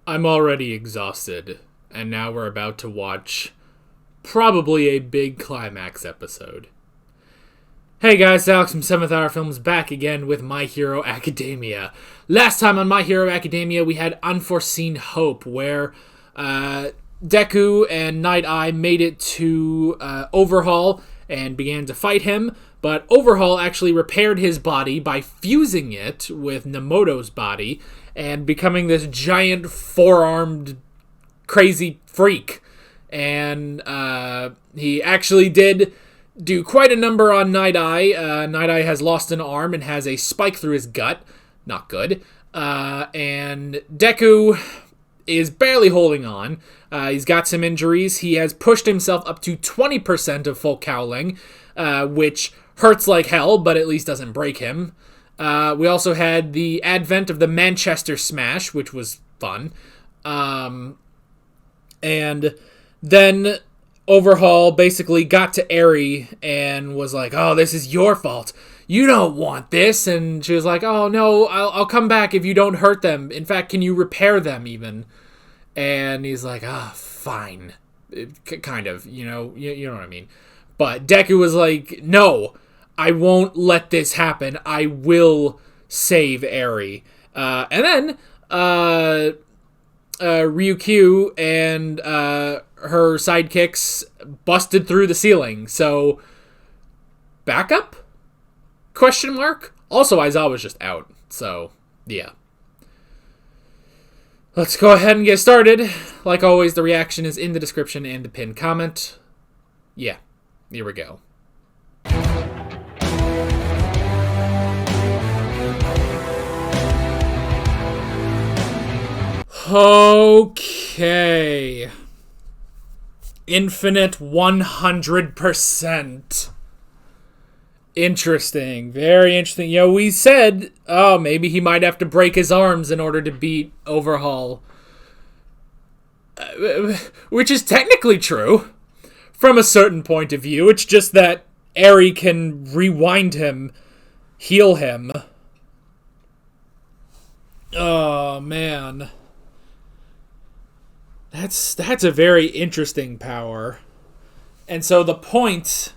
I'm already exhausted, and now we're about to watch probably a big climax episode. Hey guys, Alex from 7th Hour Films back again with My Hero Academia. Last time on My Hero Academia, we had Unforeseen Hope, where Deku and Night Eye made it to Overhaul and began to fight him, but Overhaul actually repaired his body by fusing it with Nemoto's body and becoming this giant four-armed crazy freak. And he actually did do quite a number on Night Eye. Night Eye has lost an arm and has a spike through his gut. Not good. And Deku is barely holding on. He's got some injuries. He has pushed himself up to 20% of full cowling, which hurts like hell, but at least doesn't break him. We also had the advent of the Manchester Smash, which was fun. And then Overhaul basically got to Eri and was like, "Oh, this is your fault. You don't want this." And she was like, "Oh, no, I'll come back if you don't hurt them. In fact, can you repair them even?" And he's like, fine. Kind of, you know what I mean. But Deku was like, "No, I won't let this happen. I will save Eri." And then Ryukyu and her sidekicks busted through the ceiling. So, backup? Question mark? Also, Aizawa's just out. So, yeah. Let's go ahead and get started. Like always, the reaction is in the description and the pinned comment. Yeah, here we go. Okay. Infinite 100%. Interesting. Very interesting. You know, we said, maybe he might have to break his arms in order to beat Overhaul. Which is technically true. From a certain point of view. It's just that Eri can rewind him, heal him. Oh, man. That's a very interesting power. And so the purpose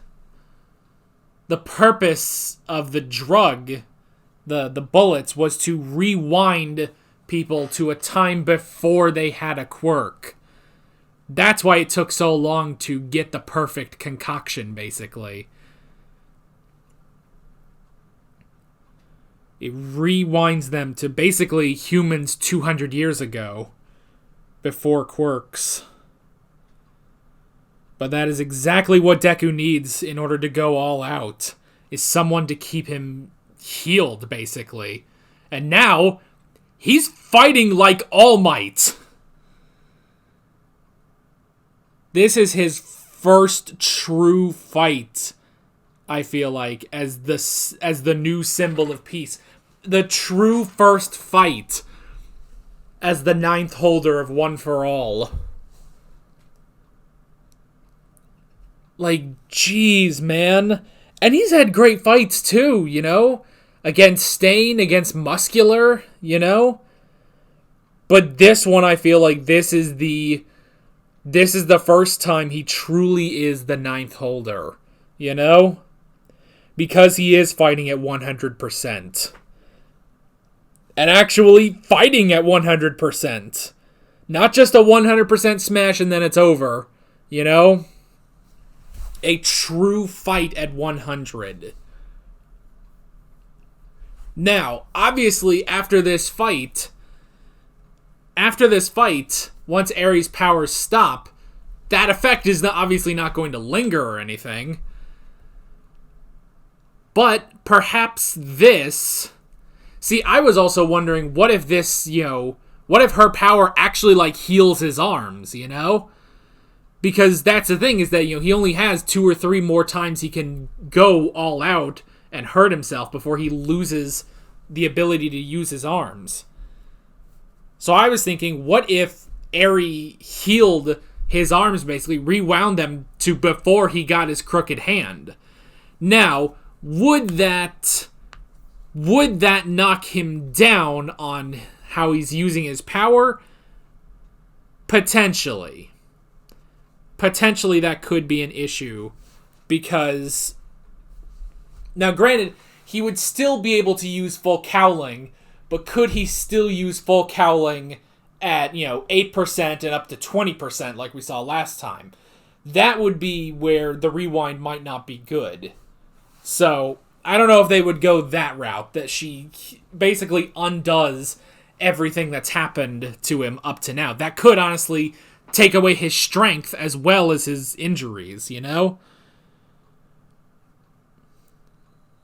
of the drug, the bullets, was to rewind people to a time before they had a quirk. That's why it took so long to get the perfect concoction, basically. It rewinds them to basically humans 200 years ago. Before quirks. But that is exactly what Deku needs in order to go all out. Is someone to keep him healed, basically. And now, he's fighting like All Might. This is his first true fight, I feel like, as the new symbol of peace. The true first fight as the 9th holder of One for All. Like, jeez, man. And he's had great fights, too, you know? Against Stain, against Muscular, you know? But this one, I feel like this is the first time he truly is the 9th holder, you know? Because he is fighting at 100%. And actually fighting at 100%. Not just a 100% smash and then it's over. You know? A true fight at 100. Now, obviously, after this fight, once Eri's powers stop, that effect is obviously not going to linger or anything. But perhaps this... See, I was also wondering, what if this, what if her power actually, heals his arms, you know? Because that's the thing, is that, he only has 2 or 3 more times he can go all out and hurt himself before he loses the ability to use his arms. So I was thinking, what if Eri healed his arms, basically, rewound them to before he got his crooked hand? Now, would that knock him down on how he's using his power? Potentially. Potentially that could be an issue, because now granted, he would still be able to use full cowling, but could he still use full cowling at, 8% and up to 20% like we saw last time? That would be where the rewind might not be good. So, I don't know if they would go that route, that she basically undoes everything that's happened to him up to now. That could honestly take away his strength as well as his injuries,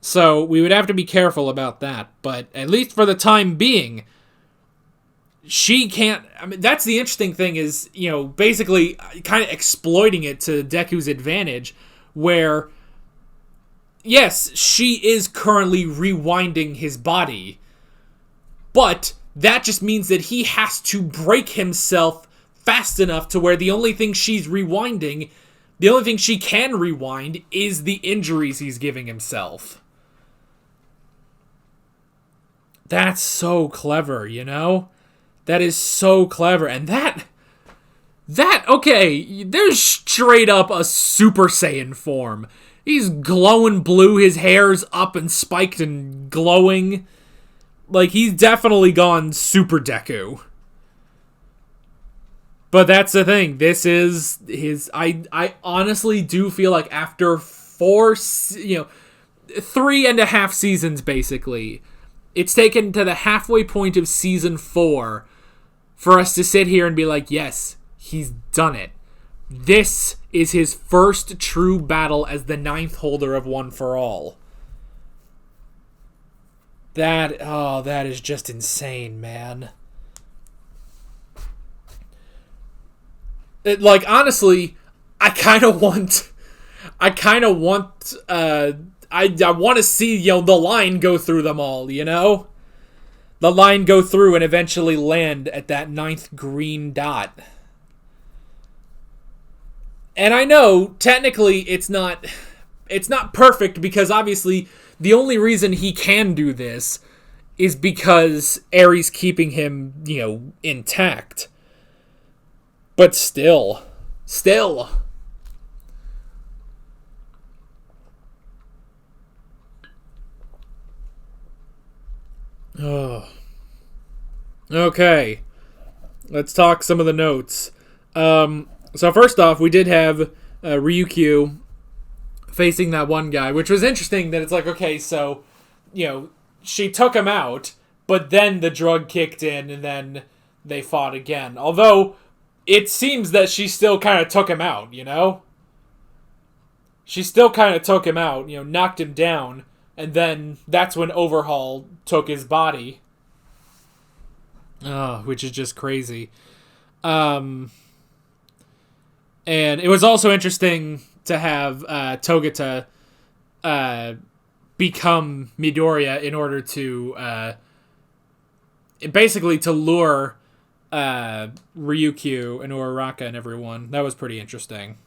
So, we would have to be careful about that, but at least for the time being, she can't... I mean, that's the interesting thing is, basically kind of exploiting it to Deku's advantage, where, yes, she is currently rewinding his body, but that just means that he has to break himself fast enough to where the only thing she's rewinding, the only thing she can rewind, is the injuries he's giving himself. That's so clever, That is so clever. And okay, there's straight up a Super Saiyan form. He's glowing blue, his hair's up and spiked and glowing. Like, he's definitely gone Super Deku. But that's the thing, this is his... I honestly do feel like after 3.5 seasons, basically, it's taken to the halfway point of season 4 for us to sit here and be like, yes, he's done it. This is his first true battle as the 9th holder of One for All. That is just insane, man. Honestly, I kind of want I want to see, the line go through them all, The line go through and eventually land at that 9th green dot. And I know, technically, it's not perfect, because obviously the only reason he can do this is because Ares keeping him, intact. But still. Oh. Okay. Let's talk some of the notes. So first off, we did have Ryukyu facing that one guy, which was interesting that it's like, okay, so, she took him out, but then the drug kicked in and then they fought again. Although, it seems that she still kind of took him out, She still kind of took him out, knocked him down, and then that's when Overhaul took his body. Which is just crazy. And it was also interesting to have Togata become Midoriya in order to basically to lure Ryukyu and Uraraka and everyone. That was pretty interesting.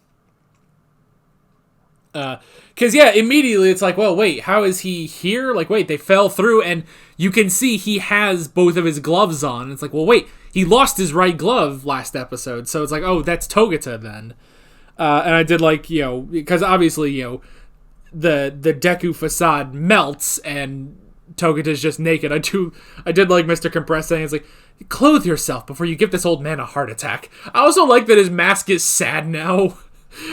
Because, immediately it's like, well, wait, how is he here? Like, wait, they fell through, and you can see he has both of his gloves on. It's like, well, wait, he lost his right glove last episode, so it's like, oh, that's Togata then. And I did like, because obviously, the Deku facade melts, and Togata's just naked. I did like Mr. Compress saying, it's like, clothe yourself before you give this old man a heart attack. I also like that his mask is sad now.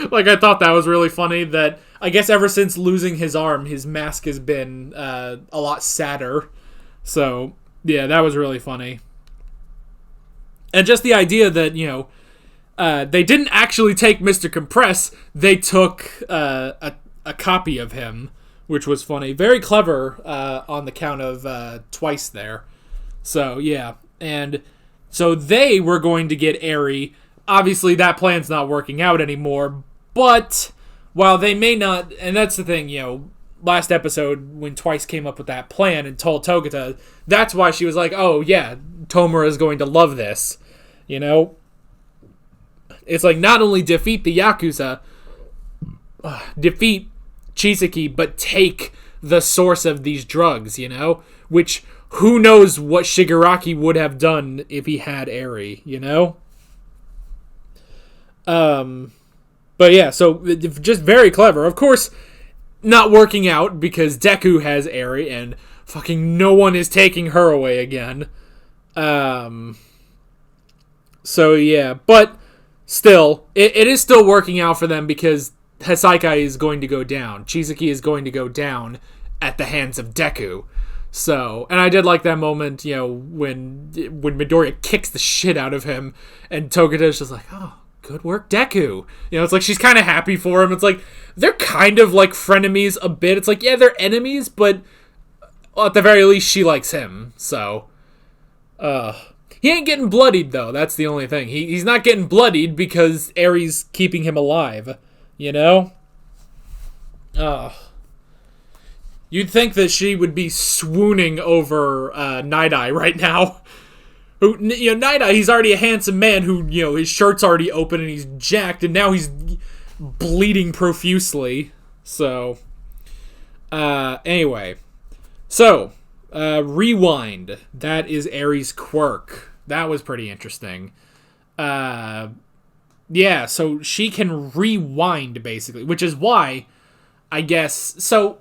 Like, I thought that was really funny that, I guess ever since losing his arm, his mask has been a lot sadder. So, yeah, that was really funny. And just the idea that, they didn't actually take Mr. Compress, they took a copy of him, which was funny. Very clever on the count of twice there. So, yeah. And so they were going to get Eri. Obviously, that plan's not working out anymore, but while they may not... And that's the thing, last episode, when Twice came up with that plan and told Togata, that's why she was like, oh, yeah, Tomura is going to love this, It's like, not only defeat the Yakuza, defeat Chisaki, but take the source of these drugs, Which, who knows what Shigaraki would have done if he had Eri, But yeah, so just very clever. Of course, not working out because Deku has Eri and fucking no one is taking her away again. So yeah, but still, it is still working out for them because Hisaikai is going to go down. Chizuki is going to go down at the hands of Deku. So, and I did like that moment, when Midoriya kicks the shit out of him and Togata's just like, oh, good work, Deku. It's like she's kind of happy for him. It's like they're kind of like frenemies a bit. It's like, yeah, they're enemies, but at the very least, she likes him. So, he ain't getting bloodied, though. That's the only thing. He's not getting bloodied because Eri's keeping him alive. You'd think that she would be swooning over Night Eye right now. Who, Night Eye, he's already a handsome man who, his shirt's already open and he's jacked, and now he's bleeding profusely. So, anyway. So, rewind. That is Eri's quirk. That was pretty interesting. Yeah, so she can rewind, basically, which is why, I guess, so,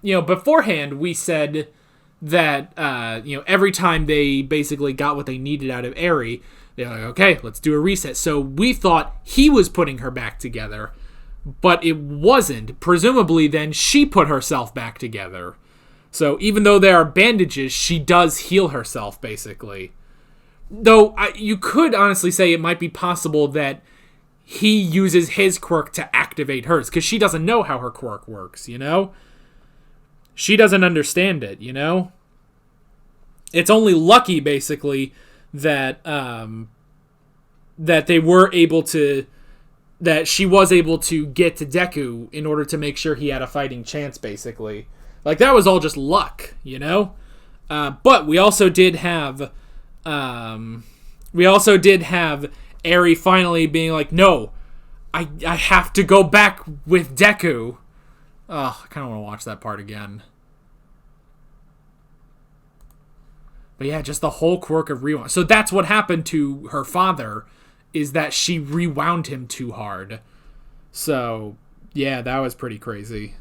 beforehand we said that, every time they basically got what they needed out of Eri, they're like, okay, let's do a reset. So we thought he was putting her back together, but it wasn't. Presumably then she put herself back together. So even though there are bandages, she does heal herself, basically. Though, you could honestly say it might be possible that he uses his quirk to activate hers, because she doesn't know how her quirk works, She doesn't understand it, It's only lucky, basically, that that they were able to... that she was able to get to Deku in order to make sure he had a fighting chance, basically. Like, that was all just luck, But we also did have... Eri finally being like, no, I have to go back with Deku. Oh, I kind of want to watch that part again. But yeah, just the whole quirk of rewind. So that's what happened to her father, is that she rewound him too hard. So, yeah, that was pretty crazy.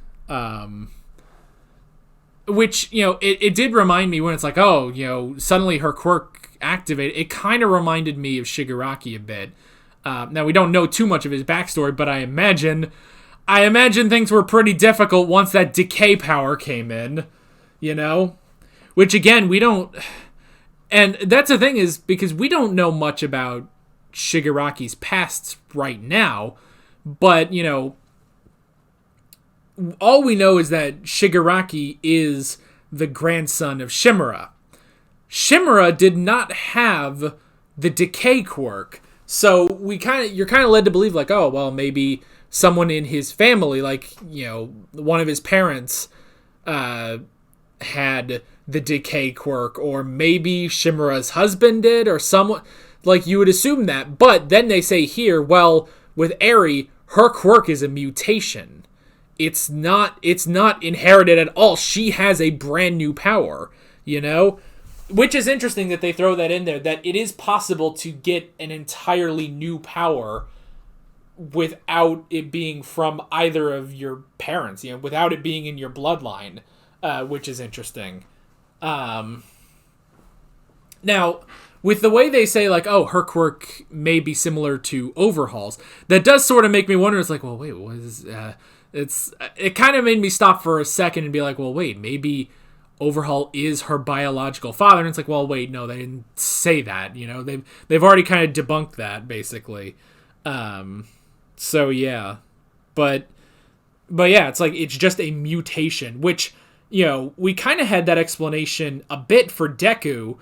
Which, it did remind me when it's like, oh, suddenly her quirk activated. It kind of reminded me of Shigaraki a bit. Now, we don't know too much of his backstory, but I imagine things were pretty difficult once that decay power came in, Which, again, we don't... And that's the thing, is because we don't know much about Shigaraki's past right now, but, all we know is that Shigaraki is the grandson of Shimura. Shimura did not have the decay quirk, so you're kind of led to believe, like, oh, well, maybe someone in his family, like, one of his parents had the decay quirk, or maybe Shimura's husband did, or someone, like, you would assume that. But then they say here, well, with Eri, her quirk is a mutation. It's not inherited at all. She has a brand new power, Which is interesting that they throw that in there, that it is possible to get an entirely new power without it being from either of your parents, without it being in your bloodline, which is interesting. Now, with the way they say, like, oh, her quirk may be similar to Overhaul's, that does sort of make me wonder. It's like, well, wait, what is... It kind of made me stop for a second and be like, well, wait, maybe Overhaul is her biological father. And it's like, well, wait, no, they didn't say that. They've already kind of debunked that, basically. So yeah, but yeah, it's like, it's just a mutation, which, we kind of had that explanation a bit for Deku.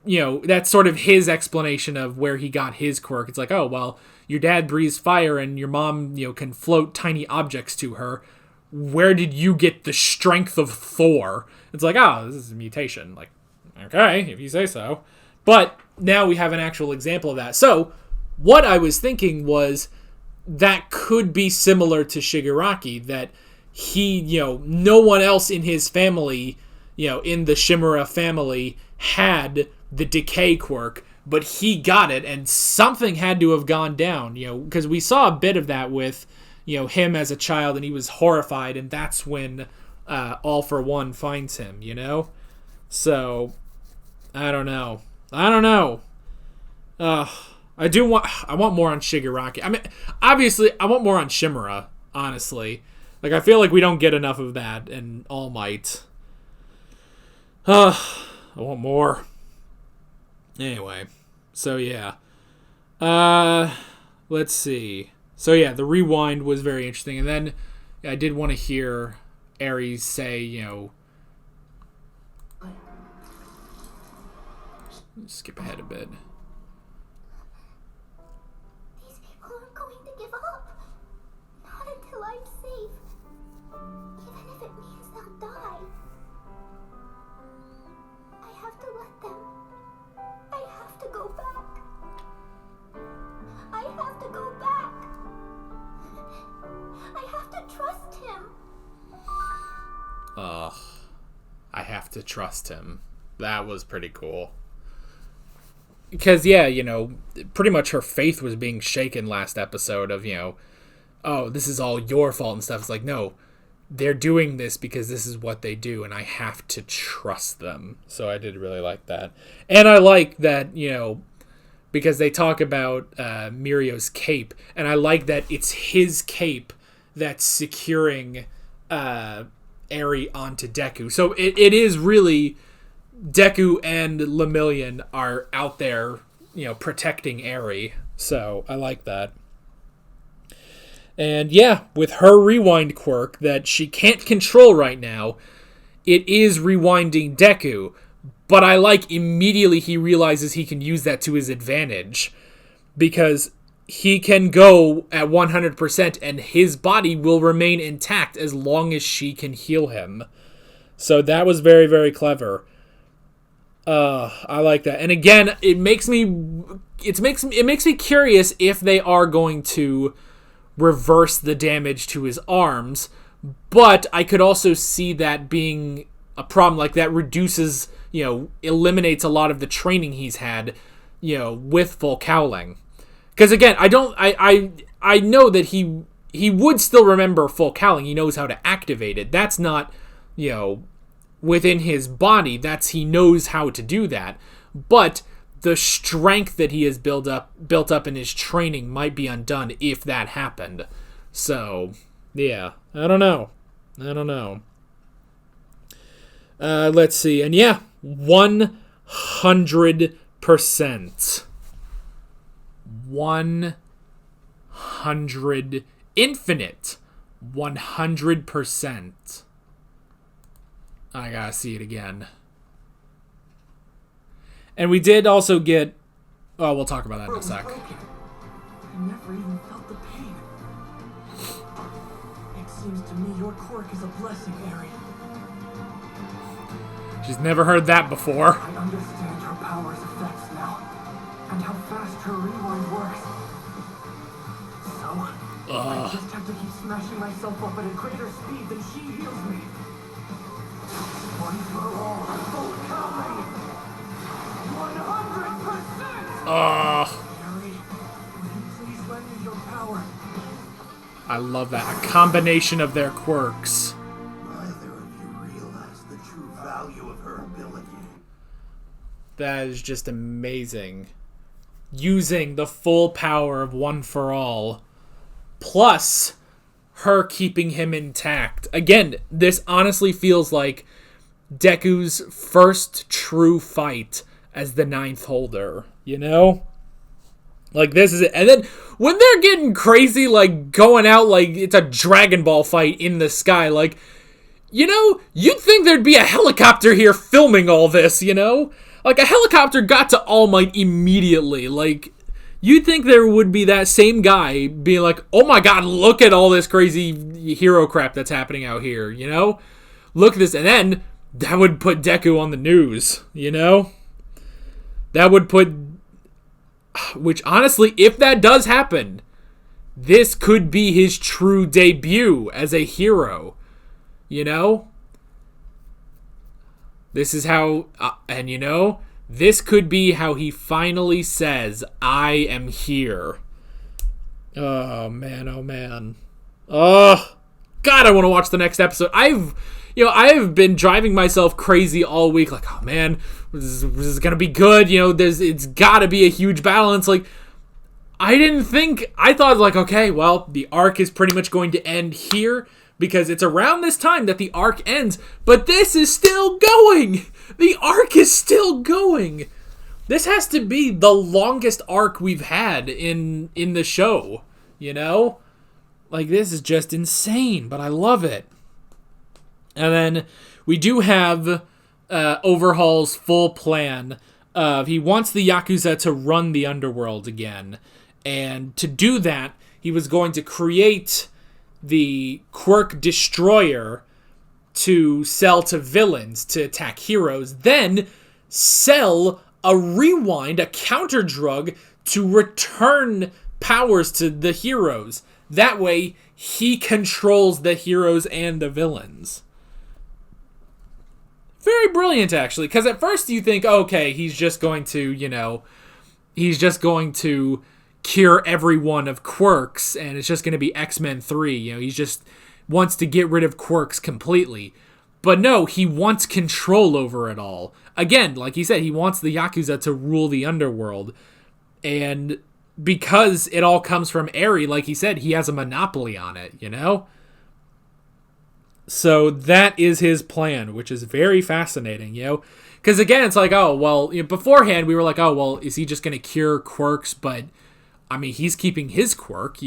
That's sort of his explanation of where he got his quirk. It's like, oh, well, your dad breathes fire and your mom, can float tiny objects to her. Where did you get the strength of Thor? It's like, oh, this is a mutation. Like, okay, if you say so. But now we have an actual example of that. So what I was thinking was that could be similar to Shigaraki, that he, no one else in his family, in the Shimura family had the decay quirk, but he got it, and something had to have gone down, because we saw a bit of that with, him as a child, and he was horrified, and that's when All for One finds him, So, I don't know. I want more on Shigaraki. I mean, obviously, I want more on Shimura, honestly. Like, I feel like we don't get enough of that in All Might. I want more. Anyway, so yeah. Let's see. So yeah, the rewind was very interesting. And then I did want to hear Ares say, skip ahead a bit. These people aren't going to give up. Not until I'm safe. Even if it means they'll die. I have to let them. I have to go back. I have to go back. I have to trust him. I have to trust him. That was pretty cool. Because, yeah, pretty much her faith was being shaken last episode of, oh, this is all your fault and stuff. It's like, no, they're doing this because this is what they do, and I have to trust them. So I did really like that. And I like that, because they talk about Mirio's cape, and I like that it's his cape that's securing Eri onto Deku. So it is really... Deku and Lemillion are out there, protecting Eri. So I like that. And yeah, with her rewind quirk that she can't control right now, it is rewinding Deku. But I like immediately he realizes he can use that to his advantage. Because he can go at 100% and his body will remain intact as long as she can heal him. So that was very, very clever. I like that. And again, it makes me curious if they are going to reverse the damage to his arms, but I could also see that being a problem. Like, that reduces, eliminates a lot of the training he's had, with full cowling. Because again, I know that he would still remember full cowling. He knows how to activate it. That's not, within his body. He knows how to do that. But the strength that he has built up in his training might be undone if that happened. So, yeah, I don't know. Let's see. And yeah, 100%. 100 infinite. 100%. I gotta see it again. And we did also get... Oh, we'll talk about that in a sec. I never even felt the pain. It seems to me your quirk is a blessing, Eri. She's never heard that before. I understand her power's effects now, and how fast her rewind works. So, I just have to keep smashing myself up at a greater speed than she heals me. One for all, full cowling. 100%! Eri, will you please lend me your power? I love that. A combination of their quirks. Neither of you realize the true value of her ability. That is just amazing. Using the full power of One for All, plus her keeping him intact. Again, this honestly feels like Deku's first true fight as the ninth holder, Like, this is it. And then when they're getting crazy, like, going out like it's a Dragon Ball fight in the sky, like, you'd think there'd be a helicopter here filming all this, Like, a helicopter got to All Might immediately. Like, you'd think there would be that same guy being like, oh my god, look at all this crazy hero crap that's happening out here, Look at this. And then that would put Deku on the news, That would put... Which, honestly, if that does happen, this could be his true debut as a hero, This is how... and, This could be how he finally says, I am here. Oh, man, oh, man. Oh, God, I want to watch the next episode. I've been driving myself crazy all week. Like, oh, man, this is going to be good. It's got to be a huge battle. And it's like, I thought, like, okay, well, the arc is pretty much going to end here because it's around this time that the arc ends. But this is still going. The arc is still going. This has to be the longest arc we've had in the show, Like, this is just insane, but I love it. And then we do have Overhaul's full plan of he wants the Yakuza to run the underworld again. And to do that, he was going to create the Quirk Destroyer to sell to villains to attack heroes, then sell a rewind, a counter drug to return powers to the heroes. That way, he controls the heroes and the villains. Very brilliant, actually, because at first you think, okay, he's just going to, cure everyone of quirks, and it's just going to be X-Men 3. He just wants to get rid of quirks completely. But no, he wants control over it all. Again, like he said, he wants the Yakuza to rule the underworld. And because it all comes from Eri, like he said, he has a monopoly on it, So that is his plan, which is very fascinating, Because again, it's like, oh, well, beforehand we were like, oh, well, is he just going to cure quirks? But, I mean, he's keeping his quirk,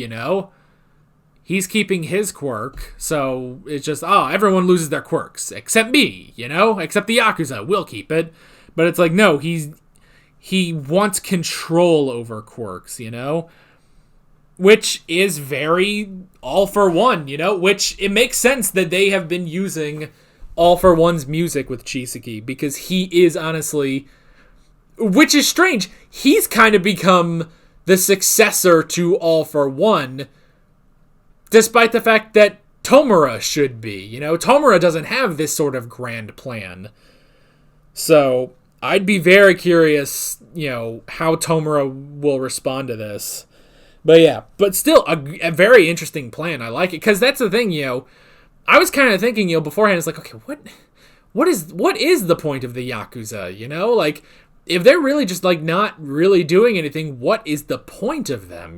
He's keeping his quirk, so it's just, everyone loses their quirks, except me, Except the Yakuza, we'll keep it. But it's like, no, he wants control over quirks, Which is very All For One, Which it makes sense that they have been using All For One's music with Chisaki, because he is honestly, which is strange, he's kind of become the successor to All For One, despite the fact that Tomura should be. Tomura doesn't have this sort of grand plan. So I'd be very curious, how Tomura will respond to this. But yeah, but still a very interesting plan. I like it, because that's the thing, I was kind of thinking, beforehand, it's like, okay, what is the point of the Yakuza, Like, if they're really just, like, not really doing anything, what is the point of them,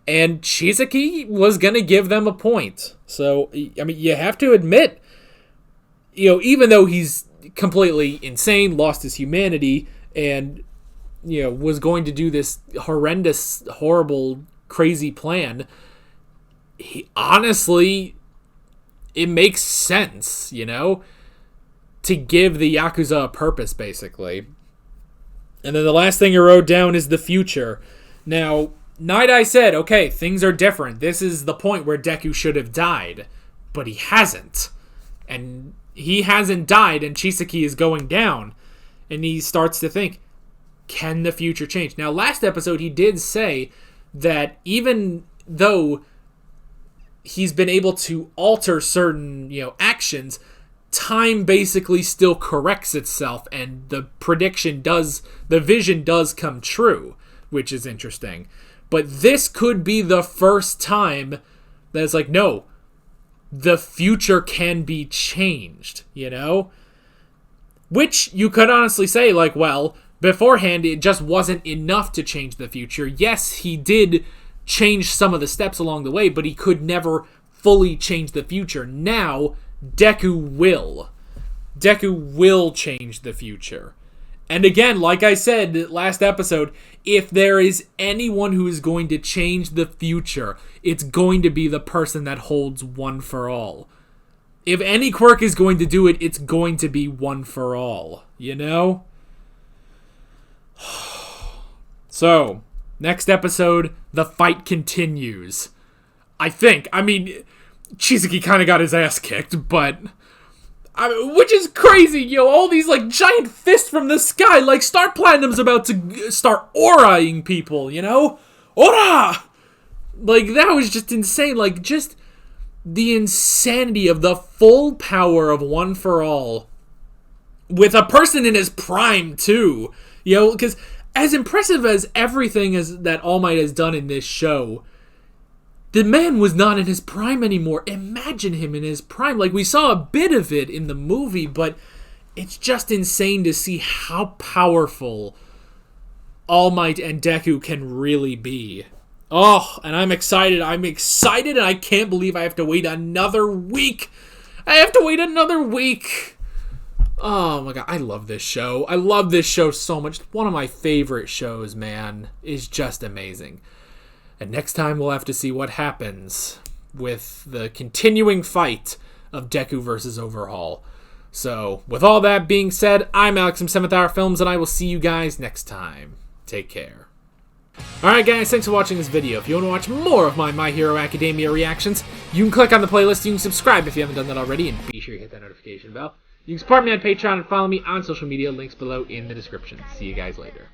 And Chisaki was going to give them a point. So, I mean, you have to admit, even though he's completely insane, lost his humanity, and, was going to do this horrendous, horrible, crazy plan, honestly, it makes sense, to give the Yakuza a purpose, basically. And then the last thing I wrote down is the future. Now, Night Eye said, okay, things are different. This is the point where Deku should have died. But he hasn't. And he hasn't died, and Chisaki is going down. And he starts to think, can the future change? Now, last episode, he did say that even though he's been able to alter certain, actions, time basically still corrects itself, and the vision does come true, which is interesting. But this could be the first time that it's like, no, the future can be changed, Which you could honestly say, like, well, beforehand, it just wasn't enough to change the future. Yes, he did change some of the steps along the way, but he could never fully change the future. Now, Deku will. Deku will change the future. And again, like I said last episode, if there is anyone who is going to change the future, it's going to be the person that holds One For All. If any quirk is going to do it, it's going to be One For All. So, next episode, the fight continues. I think. I mean, Chisaki kind of got his ass kicked, but... which is crazy, all these, like, giant fists from the sky, like, Star Platinum's about to start auraing people, Aura! Like, that was just insane, like, just the insanity of the full power of One For All with a person in his prime, too. You know, because as impressive as everything that All Might has done in this show, the man was not in his prime anymore. Imagine him in his prime. Like, we saw a bit of it in the movie, but it's just insane to see how powerful All Might and Deku can really be. Oh, and I'm excited. I'm excited, and I can't believe I have to wait another week. I have to wait another week. Oh my god, I love this show. I love this show so much. One of my favorite shows, man. It's just amazing. And next time we'll have to see what happens with the continuing fight of Deku versus Overhaul. So, with all that being said, I'm Alex from 7th Hour Films, and I will see you guys next time. Take care. Alright guys, thanks for watching this video. If you want to watch more of my Hero Academia reactions, you can click on the playlist, you can subscribe if you haven't done that already, and be sure you hit that notification bell. You can support me on Patreon and follow me on social media, links below in the description. See you guys later.